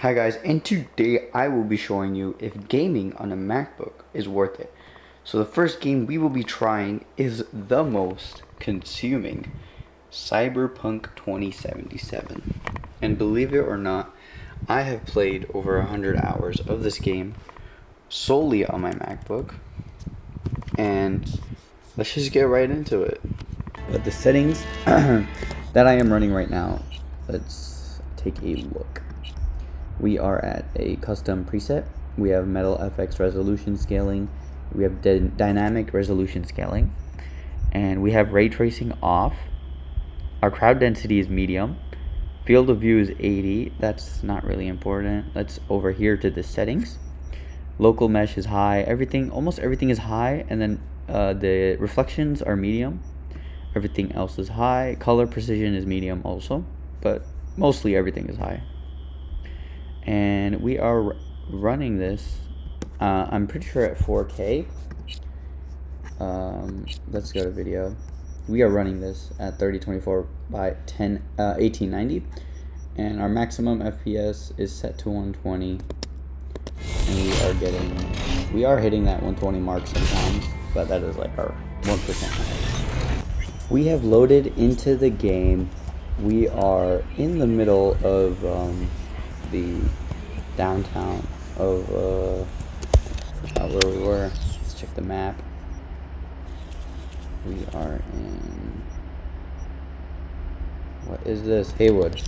Hi guys, and today I will be showing you if gaming on a MacBook is worth it. So the first game we will be trying is the most consuming, Cyberpunk 2077. And believe it or not, I have played over 100 hours of this game solely on my MacBook. And let's just get right into it. But the settings that I am running right now, let's take a look. We are at a custom preset. We have metal FX resolution scaling. We have dynamic resolution scaling. And we have ray tracing off. Our crowd density is medium. Field of view is 80. That's not really important. Let's over here to the settings. Local mesh is high. Almost everything is high. And then the reflections are medium. Everything else is high. Color precision is medium also. But mostly everything is high. And we are running this I'm pretty sure at 4K. Let's go to video. We are running this at 3024 by 1890, and our maximum FPS is set to 120, and we are hitting that 120 mark sometimes, but that is like our 1%. We have loaded into the game. We are in the middle of the downtown of where we were. Let's check the map. We are in, what is this? Haywood.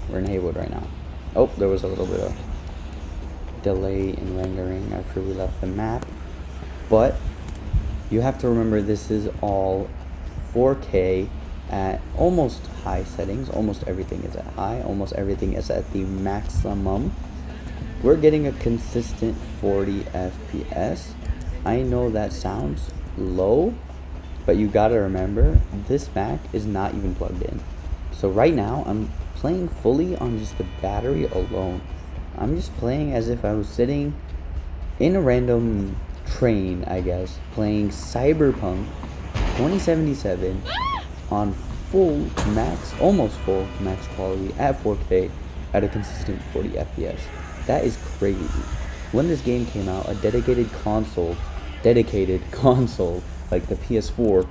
We're in Haywood right now. Oh, there was a little bit of delay in rendering after we left the map, but you have to remember this is all 4K at almost high settings. Almost everything is at high. Almost everything is at the maximum. We're getting a consistent 40 FPS. I know that sounds low, but you gotta remember this Mac is not even plugged in. So right now I'm playing fully on just the battery alone. I'm just playing as if I was sitting in a random train, I guess, playing Cyberpunk 2077 on almost full max quality at 4K at a consistent 40 FPS. That is crazy. When this game came out, a dedicated console like the PS4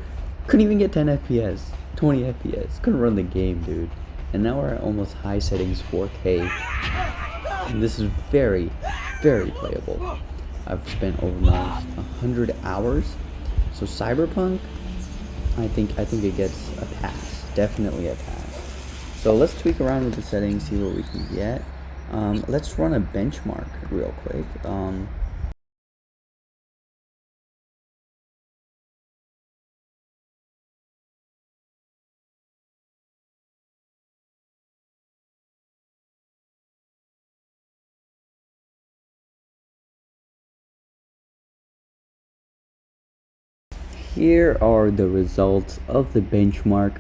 couldn't even get 10 FPS, 20 FPS, couldn't run the game, dude. And now we're at almost high settings 4K, and this is very, very playable. I've spent almost 100 hours, so Cyberpunk, I think it gets a pass, definitely a pass. So let's tweak around with the settings, see what we can get. Let's run a benchmark real quick. Here are the results of the benchmark.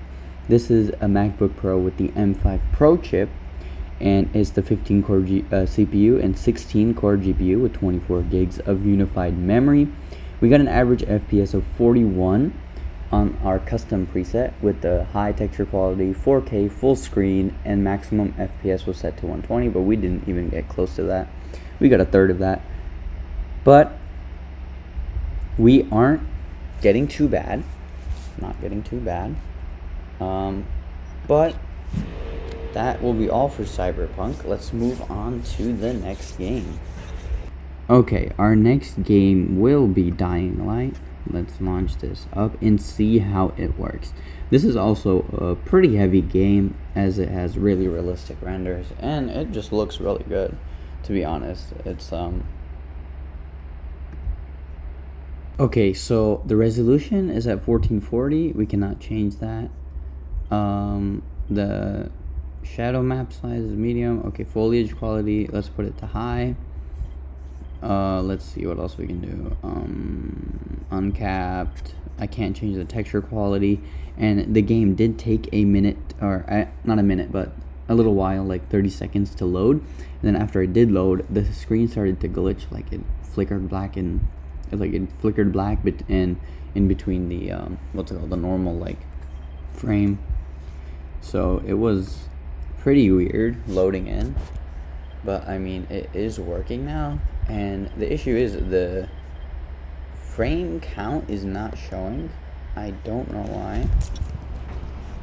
This is a MacBook Pro with the M5 Pro chip, and it's the 15-core CPU and 16-core GPU with 24 gigs of unified memory. We got an average FPS of 41 on our custom preset with the high texture quality, 4K full screen, and maximum FPS was set to 120, but we didn't even get close to that. We got a third of that. But we aren't getting too bad. Not getting too bad. But that will be all for Cyberpunk. Let's move on to the next game. Okay, our next game will be Dying Light. Let's launch this up and see how it works. This is also a pretty heavy game as it has really realistic renders, and it just looks really good, to be honest. It's okay, so the resolution is at 1440. We cannot change that. The shadow map size is medium. Okay, foliage quality, let's put it to high. Let's see what else we can do. Uncapped. I can't change the texture quality, and the game did take a minute, or not a minute, but a little while, like 30 seconds to load. And then after it did load, the screen started to glitch, like it flickered black and in between the what's it called, the normal like frame. So it was pretty weird loading in. but I mean, it is working now, and the issue is the frame count is not showing. I don't know why,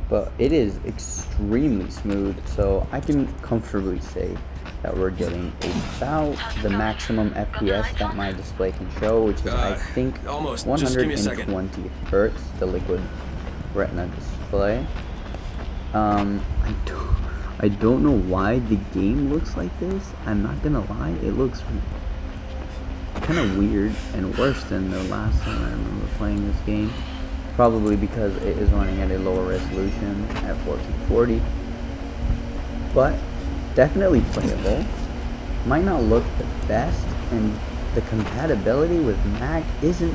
but it is extremely smooth, so I can comfortably say that we're getting about the maximum FPS that my display can show, which is I think almost. 120 hertz, the liquid retina display. I don't know why the game looks like this. I'm not gonna lie, it looks kind of weird and worse than the last time I remember playing this game. Probably because it is running at a lower resolution at 1440, but definitely playable. Might not look the best, and the compatibility with Mac isn't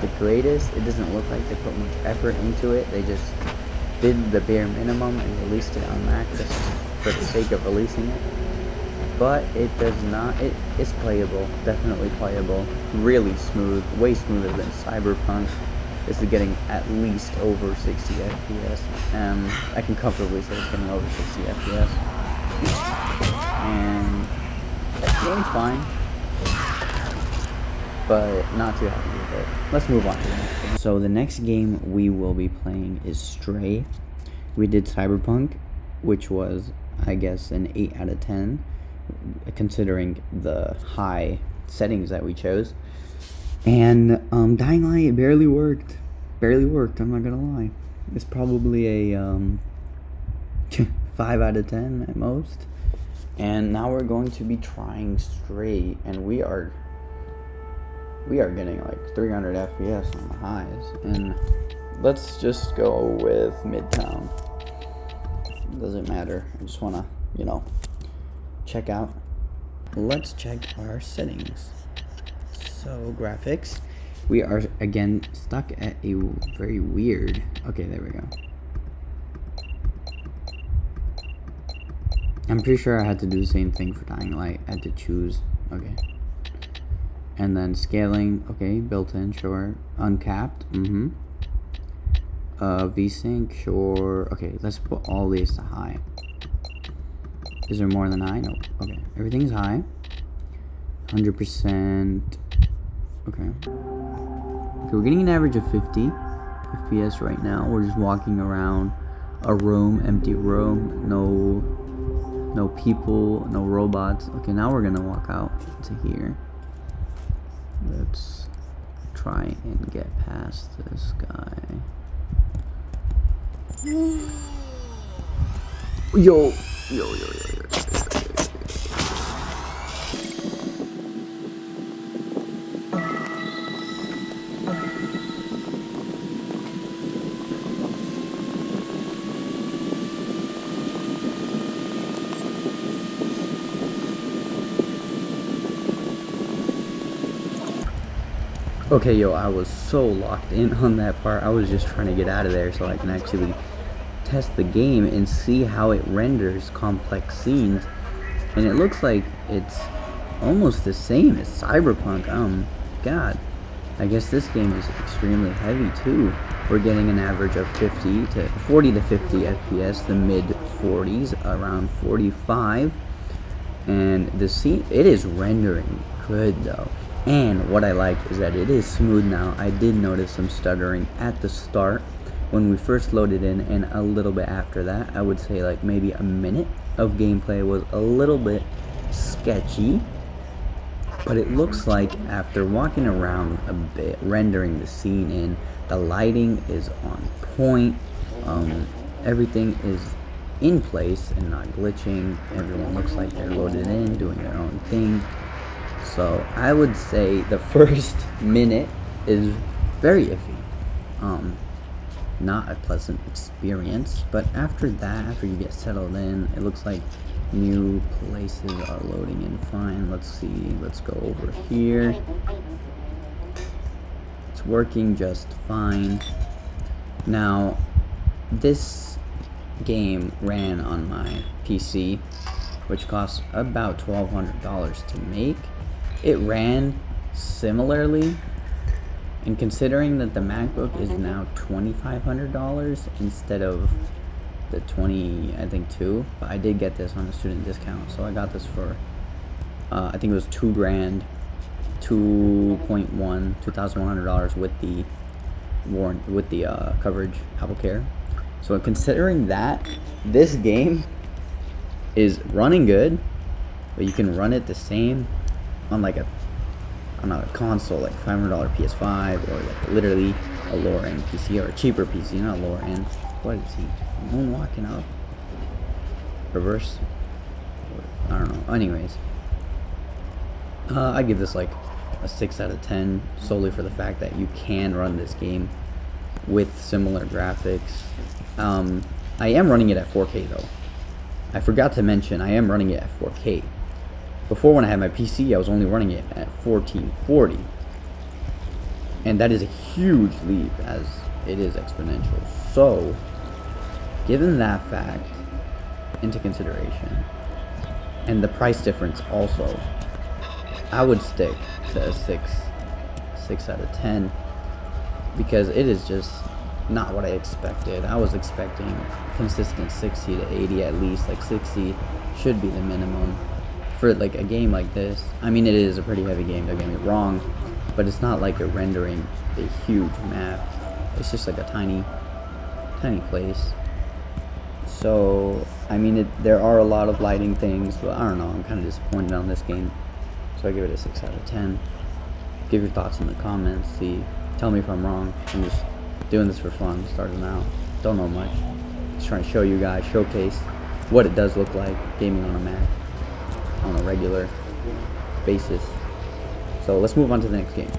the greatest. It doesn't look like they put much effort into it. They just did the bare minimum and released it on Mac just for the sake of releasing it. But it does not, it's playable, definitely playable, really smooth, way smoother than Cyberpunk. This is getting at least over 60 FPS. I can comfortably say it's getting over 60 FPS. And that game's fine, but not too happy with it. Let's move on to the next game. So the next game we will be playing is Stray. We did Cyberpunk, which was, I guess, an 8 out of 10, considering the high settings that we chose. And Dying Light barely worked. I'm not gonna lie. It's probably a 5 out of 10 at most. And now we're going to be trying Stray, and we are getting like 300 FPS on the highs. And let's just go with Midtown. Doesn't matter. I just wanna, check out. Let's check our settings. So graphics, we are again stuck at a very weird, okay, there we go. I'm pretty sure I had to do the same thing for Dying Light. I had to choose, okay. And then scaling, okay, built in, sure. Uncapped, VSync, sure. Okay, let's put all these to high. Is there more than high? No. Okay, everything's high. 100%. Okay. Okay, we're getting an average of 50 FPS right now. We're just walking around a room, empty room, no people, no robots. Okay, now we're gonna walk out to here. Let's try and get past this guy. Yo. Okay, yo, I was so locked in on that part. I was just trying to get out of there so I can actually test the game and see how it renders complex scenes. And it looks like it's almost the same as Cyberpunk. God. I guess this game is extremely heavy too. We're getting an average of 40 to 50 FPS, the mid 40s, around 45. And the scene, it is rendering good though. And what I like is that it is smooth now. I did notice some stuttering at the start when we first loaded in, and a little bit after that. I would say like maybe a minute of gameplay was a little bit sketchy, but it looks like after walking around a bit, rendering the scene in, the lighting is on point. Everything is in place and not glitching. Everyone looks like they're loaded in, doing their own thing. So I would say the first minute is very iffy. Not a pleasant experience, but after that, after you get settled in, it looks like new places are loading in fine. Let's see, let's go over here. It's working just fine. Now, this game ran on my PC, which costs about $1,200 to make. It ran similarly, and considering that the MacBook is now $2,500 instead of the 20, I think 2, but I did get this on a student discount, so I got this for I think it was $2,000, $2,100 with the coverage, Apple Care. So considering that, this game is running good, but you can run it the same on like a console, like $500 PS5, or like literally a lower end PC, or a cheaper PC, not lower end. What is he? Moonwalking up? Reverse? I don't know. Anyways, I give this like a 6 out of 10, solely for the fact that you can run this game with similar graphics. I am running it at 4K though. I forgot to mention, I am running it at 4K. Before, when I had my PC, I was only running it at 1440. And that is a huge leap, as it is exponential. So, given that fact into consideration, and the price difference also, I would stick to a 6 out of 10, because it is just not what I expected. I was expecting consistent 60 to 80 at least. Like 60 should be the minimum for like a game like this. I mean, it is a pretty heavy game, don't get me wrong, but it's not like you're rendering a huge map. It's just like a tiny place. So I mean, there are a lot of lighting things, but I don't know, I'm kind of disappointed on this game, so I give it a 6 out of 10. Give your thoughts in the comments. Tell me if I'm wrong. I'm just doing this for fun, starting out. Don't know much. Just trying to show you guys, showcase what it does look like gaming on a Mac on a regular basis. So let's move on to the next game.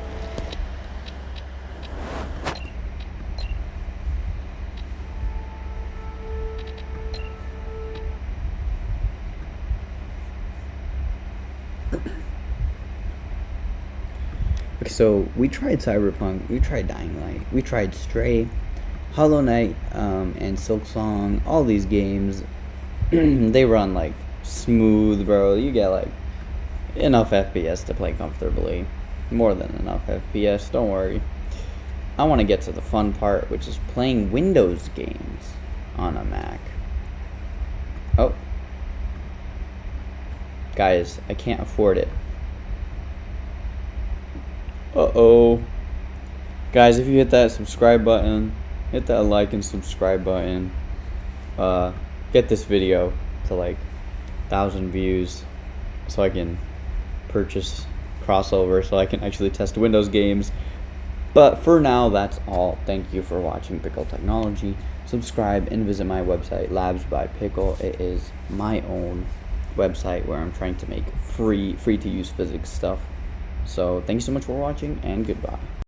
Okay, so we tried Cyberpunk, we tried Dying Light, we tried Stray, Hollow Knight, and Silksong. All these games, they run like smooth, bro. You get like enough FPS to play comfortably. More than enough FPS, don't worry. I want to get to the fun part, which is playing Windows games on a Mac. Oh. Guys, I can't afford it. Uh-oh. Guys, if you hit that subscribe button, hit that like and subscribe button, get this video to like 1,000 views so I can purchase crossover, so I can actually test Windows games. But for now, that's all. Thank you for watching Pickle Technology. Subscribe and visit my website, Labs by Pickle. It is my own website where I'm trying to make free to use physics stuff. So thank you so much for watching, and goodbye.